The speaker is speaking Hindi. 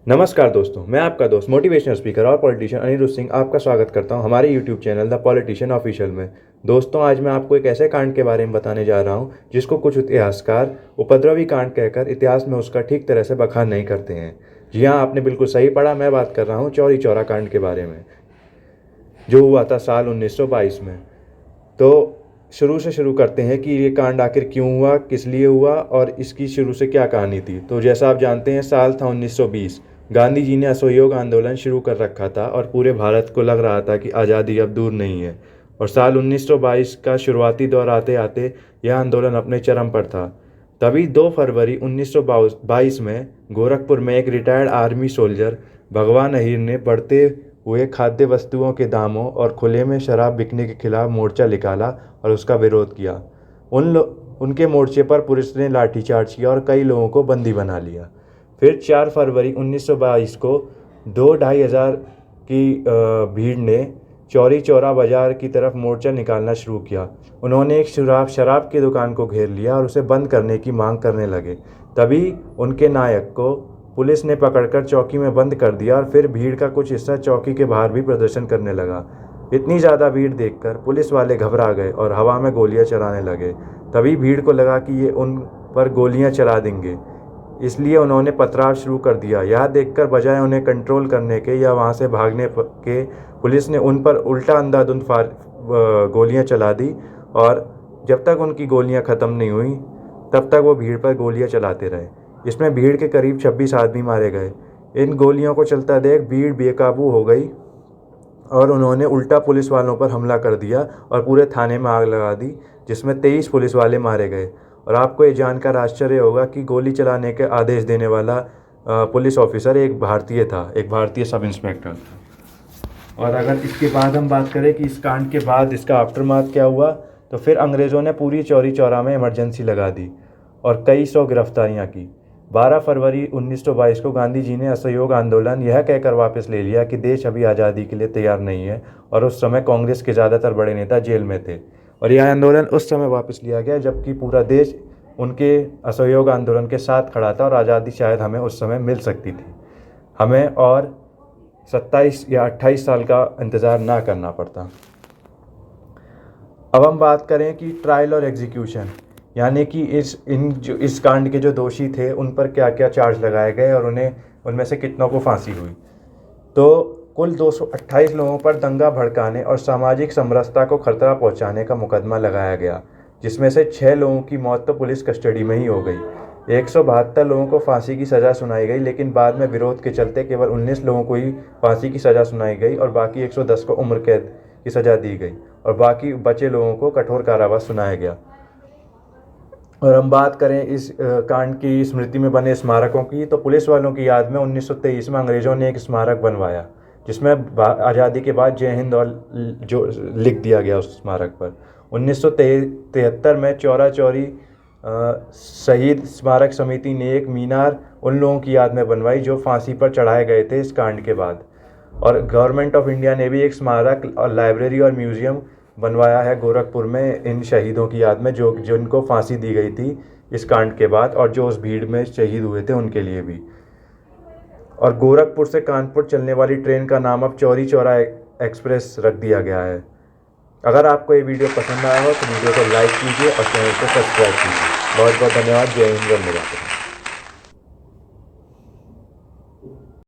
नमस्कार दोस्तों, मैं आपका दोस्त मोटिवेशनल स्पीकर और पॉलिटिशियन अनिरुद्ध सिंह आपका स्वागत करता हूं हमारे YouTube channel the politician official में। दोस्तों, आज मैं आपको एक ऐसे कांड के बारे में बताने जा रहा हूं जिसको कुछ इतिहासकार उपद्रवी कांड कहकर इतिहास में उसका ठीक तरह से बखान नहीं करते हैं। जी हाँ, आपने बिल्कुल सही पढ़ा, मैं बात कर रहा हूँ चौरी चौरा कांड के बारे में, जो हुआ था साल 1922 में। तो शुरू से शुरू करते हैं कि ये कांड आखिर क्यों हुआ, किस लिए हुआ और इसकी शुरू से क्या कहानी थी। तो जैसा आप जानते हैं, साल था 1920। गांधी जी ने असहयोग आंदोलन शुरू कर रखा था और पूरे भारत को लग रहा था कि आज़ादी अब दूर नहीं है। और साल 1922 का शुरुआती दौर आते आते यह आंदोलन अपने चरम पर था। तभी 2 फरवरी 1922 में गोरखपुर में एक रिटायर्ड आर्मी सोल्जर भगवान अहीर ने बढ़ते हुए खाद्य वस्तुओं के दामों और खुले में शराब बिकने के खिलाफ मोर्चा निकाला और उसका विरोध किया। उनके मोर्चे पर पुलिस ने लाठीचार्ज किया और कई लोगों को बंदी बना लिया। फिर 4 फरवरी 1922 को 2-2.5 हज़ार की भीड़ ने चौरी चौरा बाजार की तरफ मोर्चा निकालना शुरू किया। उन्होंने एक शराब की दुकान को घेर लिया और उसे बंद करने की मांग करने लगे। तभी उनके नायक को पुलिस ने पकड़कर चौकी में बंद कर दिया और फिर भीड़ का कुछ हिस्सा चौकी के बाहर भी प्रदर्शन करने लगा। इतनी ज़्यादा भीड़ देखकर पुलिस वाले घबरा गए और हवा में गोलियां चलाने लगे। तभी भीड़ को लगा कि ये उन पर गोलियां चला देंगे, इसलिए उन्होंने पथराव शुरू कर दिया। यह देखकर बजाय उन्हें कंट्रोल करने के या वहां से भागने के, पुलिस ने उन पर उल्टा अंधाधुंध गोलियां चला दी और जब तक उनकी गोलियां ख़त्म नहीं हुई तब तक वो भीड़ पर गोलियां चलाते रहे। इसमें भीड़ के करीब 26 आदमी मारे गए। इन गोलियों को चलता देख भीड़ बेकाबू हो गई और उन्होंने उल्टा पुलिस वालों पर हमला कर दिया और पूरे थाने में आग लगा दी, जिसमें 23 पुलिस वाले मारे गए। और आपको ये जानकर आश्चर्य होगा कि गोली चलाने के आदेश देने वाला पुलिस ऑफिसर एक भारतीय था, एक भारतीय सब इंस्पेक्टर था। और अगर इसके बाद हम बात करें कि इस कांड के बाद इसका आफ्टरमाथ क्या हुआ, तो फिर अंग्रेज़ों ने पूरी चौरी चौरा में इमरजेंसी लगा दी और कई सौ गिरफ्तारियाँ की। 12 फरवरी 1922 को गांधी जी ने असहयोग आंदोलन यह कहकर वापस ले लिया कि देश अभी आज़ादी के लिए तैयार नहीं है, और उस समय कांग्रेस के ज़्यादातर बड़े नेता जेल में थे। और यह आंदोलन उस समय वापस लिया गया जबकि पूरा देश उनके असहयोग आंदोलन के साथ खड़ा था और आज़ादी शायद हमें उस समय मिल सकती थी। हमें और 27 या 28 साल का इंतज़ार ना करना पड़ता। अब हम बात करें कि ट्रायल और एग्जीक्यूशन, यानी कि इस कांड के जो दोषी थे उन पर क्या क्या चार्ज लगाए गए और उनमें से कितनों को फांसी हुई। तो कुल 228 लोगों पर दंगा भड़काने और सामाजिक समरसता को खतरा पहुंचाने का मुकदमा लगाया गया, जिसमें से 6 लोगों की मौत तो पुलिस कस्टडी में ही हो गई। 172 लोगों को फांसी की सज़ा सुनाई गई, लेकिन बाद में विरोध के चलते केवल 19 लोगों को ही फांसी की सज़ा सुनाई गई और बाकी 110 को उम्र कैद की सज़ा दी गई और बाकी बचे लोगों को कठोर कारावास सुनाया गया। और हम बात करें इस कांड की स्मृति में बने स्मारकों की, तो पुलिस वालों की याद में 1923 में अंग्रेज़ों ने एक स्मारक बनवाया, जिसमें आज़ादी के बाद जय हिंद और जो लिख दिया गया उस स्मारक पर। 1973 में चौरा चौरी शहीद स्मारक समिति ने एक मीनार उन लोगों की याद में बनवाई जो फांसी पर चढ़ाए गए थे इस कांड के बाद। और गवर्नमेंट ऑफ इंडिया ने भी एक स्मारक और लाइब्रेरी और म्यूज़ियम बनवाया है गोरखपुर में इन शहीदों की याद में जो जिनको फांसी दी गई थी इस कांड के बाद और जो उस भीड़ में शहीद हुए थे उनके लिए भी। और गोरखपुर से कानपुर चलने वाली ट्रेन का नाम अब चौरी चौरा एक्सप्रेस रख दिया गया है। अगर आपको ये वीडियो पसंद आया हो तो वीडियो को लाइक कीजिए और चैनल को सब्सक्राइब कीजिए। बहुत बहुत धन्यवाद। जय हिंद, वंदे मातरम।